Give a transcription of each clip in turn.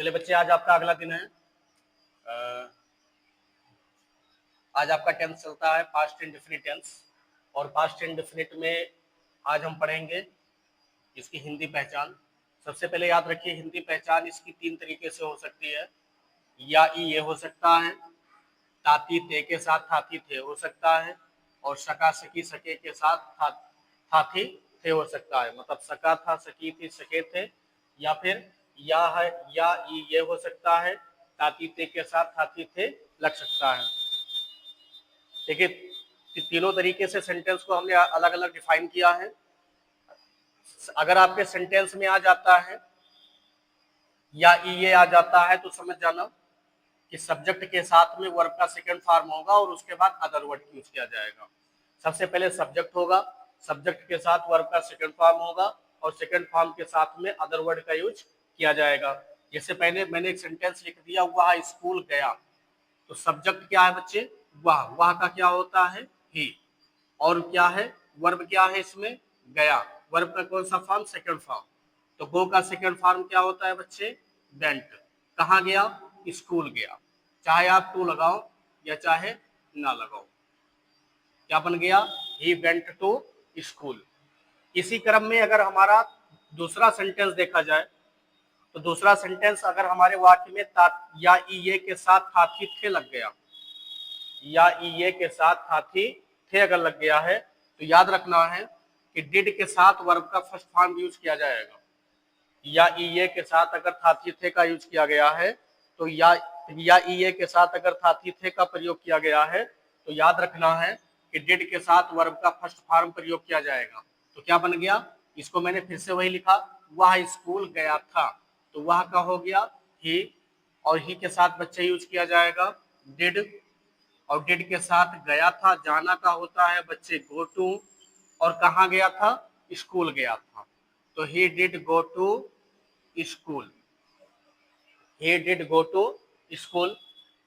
चलिए बच्चे, आज आपका अगला दिन है। आज आपका टेंस चलता है पास्ट इंडेफिनिट टेंस, और पास्ट इंडेफिनिट में आज हम पढ़ेंगे इसकी हिंदी पहचान। सबसे पहले याद रखिए, हिंदी पहचान इसकी 3 तरीके से हो सकती है। या ई ये हो सकता है, ताती ते के साथ थाती थे हो सकता है, और सका सकी सके के साथ थाथी थे हो सकता है। मतलब सका था, सकी थी, सके थे। या फिर या है, या ई ये हो सकता है, ताती ते के साथ थाती थे लग सकता है। देखिए, तीनों तरीके से सेंटेंस को हमने अलग अलग डिफाइन किया है। अगर आपके सेंटेंस में आ जाता है या ई ये आ जाता है तो समझ जाना कि सब्जेक्ट के साथ में वर्ब का सेकंड फॉर्म होगा और उसके बाद अदर वर्ड यूज किया जाएगा। सबसे पहले सब्जेक्ट होगा, सब्जेक्ट के साथ वर्ब का सेकंड फॉर्म होगा, और सेकंड फॉर्म के साथ में अदर वर्ड का यूज किया जाएगा। जैसे पहले मैंने एक सेंटेंस लिख दिया, वह स्कूल गया, तो सब्जेक्ट क्या है बच्चे? वह का क्या होता है? ही। और क्या है? वर्ब क्या है इसमें? गया। वर्ब का कौन सा फॉर्म? Second form. तो गो का सेकंड फॉर्म क्या होता है बच्चे? वेंट। कहाँ गया? स्कूल गया। चाहे आप टू लगाओ या चाहे ना लगाओ, क्या बन गया? He went to school. इसी क्रम में अगर हमारा दूसरा सेंटेंस देखा जाए, तो दूसरा सेंटेंस अगर हमारे वाक्य में या ई ये के साथ थाथी थे लग गया, या ई ये के साथ थाथी थे अगर लग गया है, तो याद रखना है कि डिड के साथ वर्ब का फर्स्ट फॉर्म यूज किया जाएगा। या ई ये के साथ अगर थाथी थे का यूज किया गया है, तो या ई ये के साथ अगर थाथी थे का प्रयोग किया गया है, तो याद रखना है कि डिड के साथ वर्ब का फर्स्ट फॉर्म प्रयोग किया जाएगा। तो क्या बन गया? इसको मैंने फिर से वही लिखा, वह स्कूल गया था, तो वह का हो गया ही, और ही के साथ बच्चे यूज किया जाएगा डिड, और डिड के साथ गया था, जाना का होता है बच्चे गो टू, और कहाँ गया था? स्कूल गया था, तो he did go to school. He did go to school.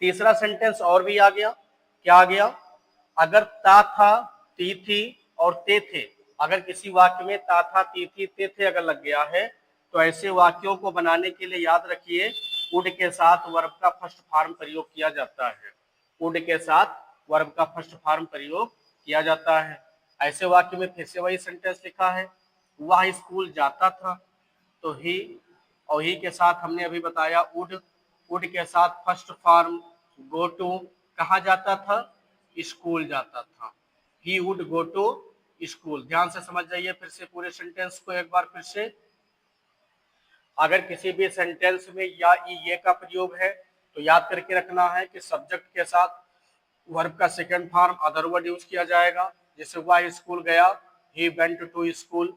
तीसरा सेंटेंस और भी आ गया। क्या आ गया? अगर ता था, ती थी और ते थे, अगर किसी वाक्य में ता था, ती थी, ते थे अगर लग गया है, तो ऐसे वाक्यों को बनाने के लिए याद रखिए वुड के साथ वर्ब का फर्स्ट फॉर्म प्रयोग किया जाता है। वुड के साथ वर्ब का फर्स्ट फॉर्म प्रयोग किया जाता है। ऐसे वाक्य में फिर से वही सेंटेंस लिखा है, वह स्कूल जाता था, तो ही, और ही के साथ हमने अभी बताया वुड, वुड के साथ फर्स्ट फॉर्म गो टू, कहाँ जाता था? स्कूल जाता था। He would go to school. ध्यान से समझ जाइए फिर से पूरे सेंटेंस को एक बार फिर से। अगर किसी भी सेंटेंस में या ई ये का प्रयोग है, तो याद करके रखना है कि सब्जेक्ट के साथ वर्ब का second form other word use किया जाएगा। जैसे वह स्कूल गया, ही वेंट टू स्कूल।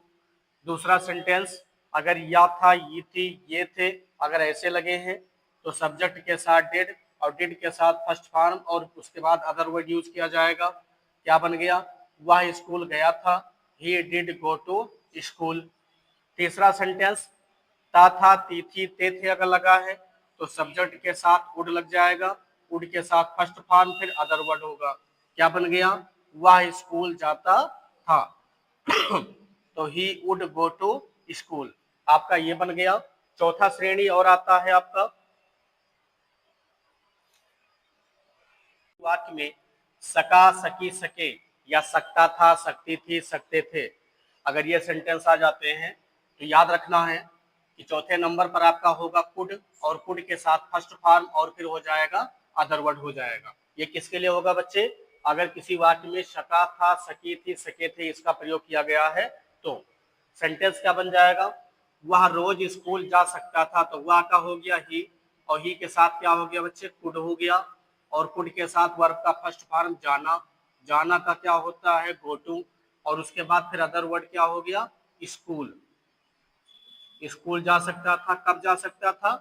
दूसरा सेंटेंस अगर या था, ये थी, ये थे अगर ऐसे लगे हैं, तो सब्जेक्ट के साथ डिड, और डिड के साथ फर्स्ट फॉर्म और उसके बाद अदर वर्ड यूज किया जाएगा। क्या बन गया? वह स्कूल गया था, he did go to school. तीसरा सेंटेंस ता था, ती थी, ते थे अगर लगा है, तो सब्जेक्ट के साथ वुड लग जाएगा, वुड के साथ फर्स्ट फॉर्म फिर अदर वर्ड होगा। क्या बन गया? वह स्कूल जाता था। तो he would go to school. आपका ये बन गया। चौथा श्रेणी और आता है आपका, वाक्य में सका, सकी, सके, या सकता था, सकती थी, सकते थे, अगर ये सेंटेंस आ जाते हैं, तो याद रखना है कि चौथे नंबर पर आपका होगा कुड, और कुड के साथ फर्स्ट फॉर्म और फिर हो जाएगा अदर वर्ड हो जाएगा। ये किसके लिए होगा बच्चे? अगर किसी वाक्य में सका था, सकी थी, सके थे इसका प्रयोग किया गया है, तो सेंटेंस क्या बन जाएगा? वह रोज स्कूल जा सकता था, तो वह का हो गया ही, और ही के साथ क्या हो गया बच्चे? कुड हो गया, और कुड के साथ वर्ब का फर्स्ट फॉर्म जाना, जाना का क्या होता है? गो टू, और उसके बाद फिर अदर वर्ड क्या हो गया? स्कूल। स्कूल जा सकता था, कब जा सकता था?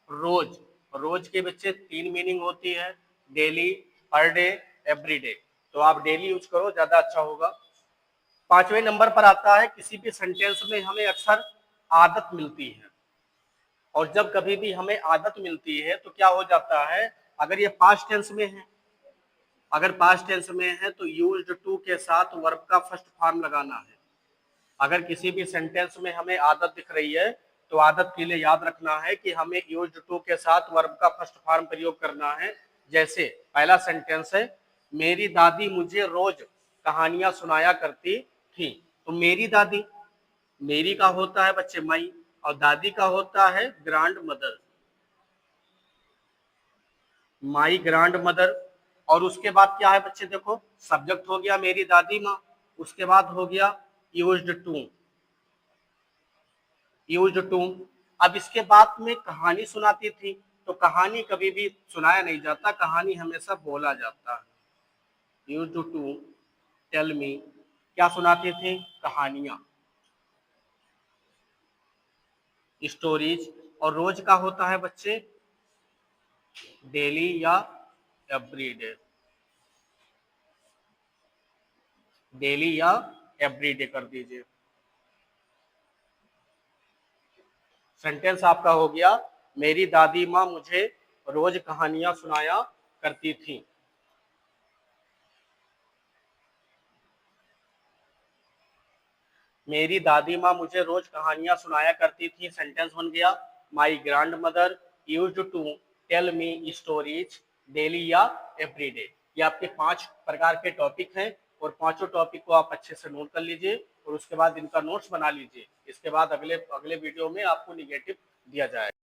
रोज। रोज के बच्चे 3 मीनिंग होती है, डेली, पर डे, एवरीडे, तो आप डेली यूज करो, ज्यादा अच्छा होगा। पांचवें नंबर पर आता है, किसी भी सेंटेंस में हमें अक्सर आदत मिलती है, और जब कभी भी हमें आदत मिलती है तो क्या हो जाता है? अगर ये पास्ट टेंस में है, अगर पास्ट टेंस में है तो यूज्ड टू के साथ वर्ब का फर्स्ट फॉर्म लगाना है। अगर किसी भी सेंटेंस में हमें आदत दिख रही है तो आदत के लिए याद रखना है कि हमें यूज्ड टू के साथ वर्ब का फर्स्ट फॉर्म प्रयोग करना है। जैसे पहला सेंटेंस है, मेरी दादी मुझे रोज कहानियां सुनाया करती थी। तो मेरी दादी, मेरी का होता है बच्चे मई, और दादी का होता है ग्रांड मदर, माई ग्रांड मदर। और उसके बाद क्या है बच्चे, देखो सब्जेक्ट हो गया मेरी दादी माँ, उसके बाद हो गया यूज्ड टू, यूज्ड टू। अब इसके बाद में कहानी सुनाती थी, तो कहानी कभी भी सुनाया नहीं जाता, कहानी हमेशा बोला जाता है। यूज्ड टू टेल मी, क्या सुनाती थी, कहानियां, स्टोरीज। और रोज का होता है बच्चे डेली या एवरीडे, डेली या एवरीडे कर दीजिए। सेंटेंस आपका हो गया, मेरी दादी माँ मुझे रोज कहानियां सुनाया करती थी। मेरी दादी माँ मुझे रोज कहानियां सुनाया करती थी, सेंटेंस बन गया। My grandmother used to tell me stories daily या एवरीडे। ये आपके 5 प्रकार के टॉपिक हैं, और पांचों टॉपिक को आप अच्छे से नोट कर लीजिए, और उसके बाद इनका नोट्स बना लीजिए। इसके बाद अगले वीडियो में आपको निगेटिव दिया जाएगा।